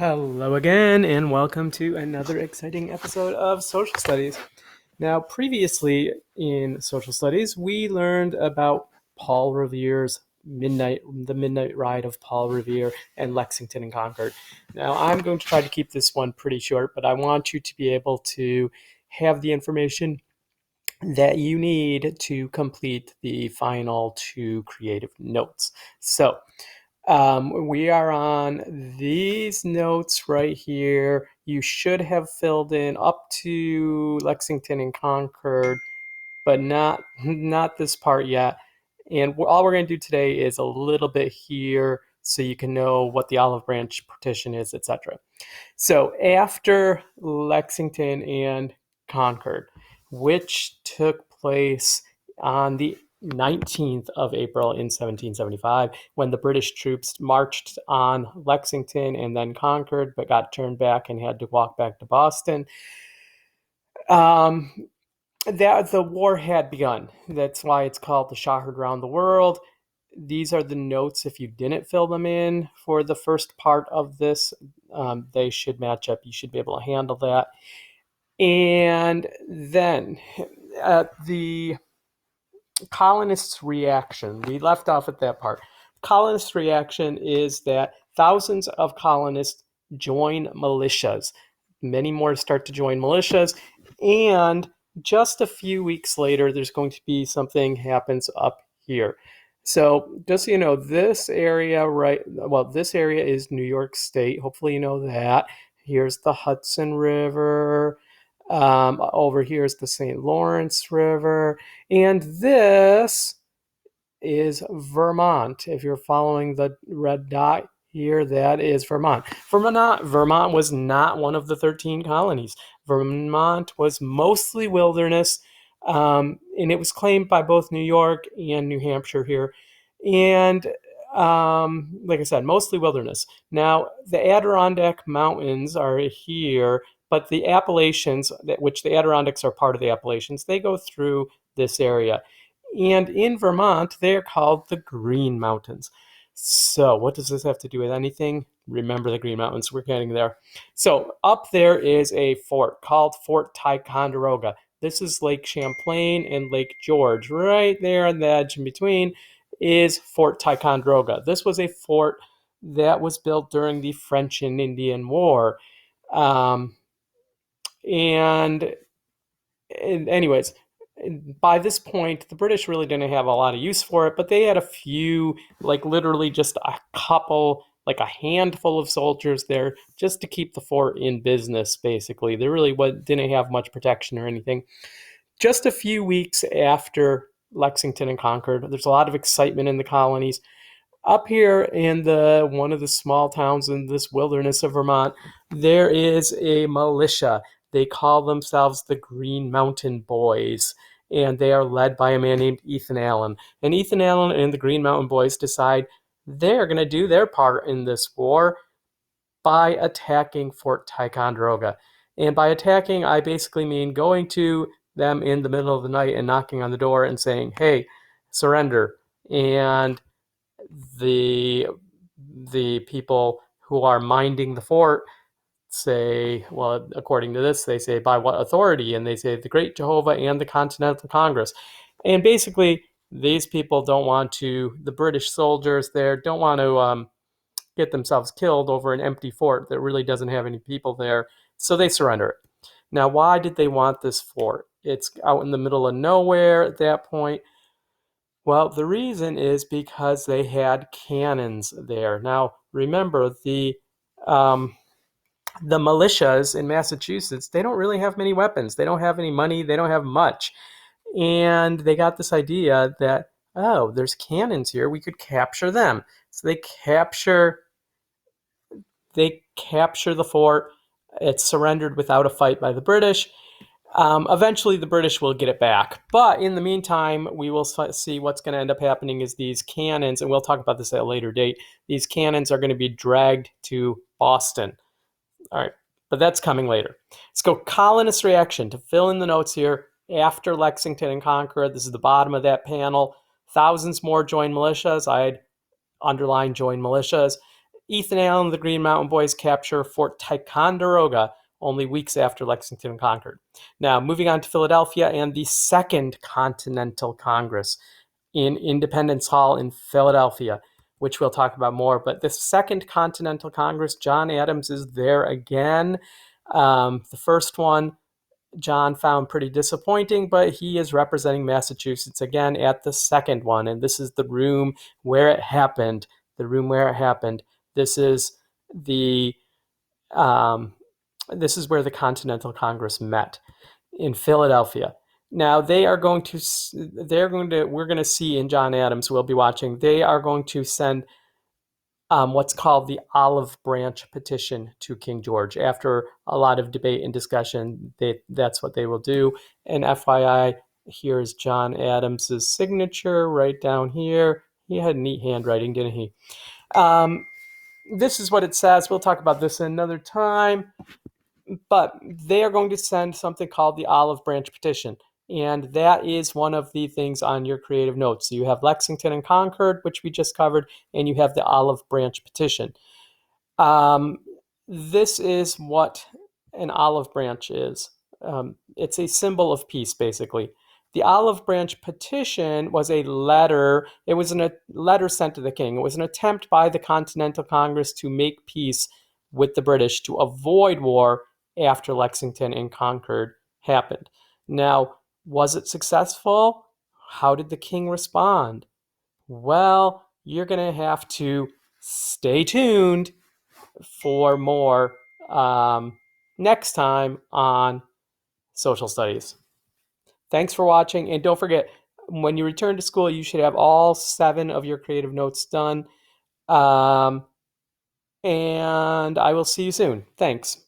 Hello again, and welcome to another exciting episode of Social Studies. Now, previously in Social Studies, we learned about Paul Revere's the Midnight Ride of Paul Revere and Lexington and Concord. Now, I'm going to try to keep this one pretty short, but I want you to be able to have the information that you need to complete the final two creative notes. So, we are on these notes right here. You should have filled in up to Lexington and Concord, but not this part yet. And all we're going to do today is a little bit here so you can know what the olive branch petition is, etc. So after Lexington and Concord, which took place on the 19th of April in 1775, when the British troops marched on Lexington and then Concord, but got turned back and had to walk back to Boston. That the war had begun. That's why it's called the Shah Heard Round the World. These are the notes. If you didn't fill them in for the first part of this, they should match up. You should be able to handle that. And then the colonists' reaction. We left off at that part. Colonists' reaction is that thousands of colonists join militias. Many more start to join militias. And just a few weeks later, there's going to be something happens up here. So just so you know, this area is New York State. Hopefully you know that. Here's the Hudson River. Over here is the St. Lawrence River. And this is Vermont. If you're following the red dot here, that is Vermont. Vermont was not one of the 13 colonies. Vermont was mostly wilderness, and it was claimed by both New York and New Hampshire here. And like I said, mostly wilderness. Now, the Adirondack Mountains are here, but the Appalachians, which the Adirondacks are part of the Appalachians, they go through this area. And in Vermont, they're called the Green Mountains. So what does this have to do with anything? Remember the Green Mountains. We're getting there. So up there is a fort called Fort Ticonderoga. This is Lake Champlain and Lake George. Right there on the edge in between is Fort Ticonderoga. This was a fort that was built during the French and Indian War. Anyways, by this point, the British really didn't have a lot of use for it, but they had a few, like literally just a couple, like a handful of soldiers there just to keep the fort in business, basically. They really didn't have much protection or anything. Just a few weeks after Lexington and Concord, there's a lot of excitement in the colonies. Up here in one of the small towns in this wilderness of Vermont, there is a militia. They call themselves the Green Mountain Boys, and they are led by a man named Ethan Allen. And Ethan Allen and the Green Mountain Boys decide they're going to do their part in this war by attacking Fort Ticonderoga. And by attacking, I basically mean going to them in the middle of the night and knocking on the door and saying, hey, surrender. And the people who are minding the fort say, well, according to this, they say, by what authority? And they say, the Great Jehovah and the Continental Congress. And basically, these people the British soldiers there don't want to get themselves killed over an empty fort that really doesn't have any people there. So they surrender it. Now, why did they want this fort? It's out in the middle of nowhere at that point. Well, the reason is because they had cannons there. Now, remember, the militias in Massachusetts, they don't really have many weapons. They don't have any money. They don't have much. And they got this idea that, oh, there's cannons here. We could capture them. So they capture the fort. It's surrendered without a fight by the British. Eventually, the British will get it back. But in the meantime, we will see what's going to end up happening is these cannons, and we'll talk about this at a later date, these cannons are going to be dragged to Boston. All right, but that's coming later. Let's go colonist reaction. To fill in the notes here, after Lexington and Concord, this is the bottom of that panel. Thousands more join militias. I had underlined join militias. Ethan Allen and the Green Mountain Boys capture Fort Ticonderoga only weeks after Lexington Concord. Now, moving on to Philadelphia and the Second Continental Congress in Independence Hall in Philadelphia, which we'll talk about more. But the Second Continental Congress, John Adams is there again. The first one, John found pretty disappointing, but he is representing Massachusetts again at the second one. And this is the room where it happened. The room where it happened. This is the this is where the Continental Congress met in Philadelphia. Now we're going to see in John Adams, we'll be watching, they are going to send what's called the Olive Branch Petition to King George. After a lot of debate and discussion, that's what they will do. And FYI, here's John Adams's signature right down here. He had neat handwriting, didn't he? This is what it says. We'll talk about this another time. But they are going to send something called the Olive Branch Petition. And that is one of the things on your creative notes. So you have Lexington and Concord, which we just covered, and you have the Olive Branch Petition. This is what an olive branch is. It's a symbol of peace, basically. The Olive Branch Petition was a letter. It was a letter sent to the king. It was an attempt by the Continental Congress to make peace with the British to avoid war after Lexington and Concord happened. Now, was it successful? How did the king respond? Well, you're going to have to stay tuned for more next time on Social Studies. Thanks for watching, and don't forget, when you return to school, you should have all 7 of your creative notes done. And I will see you soon. Thanks.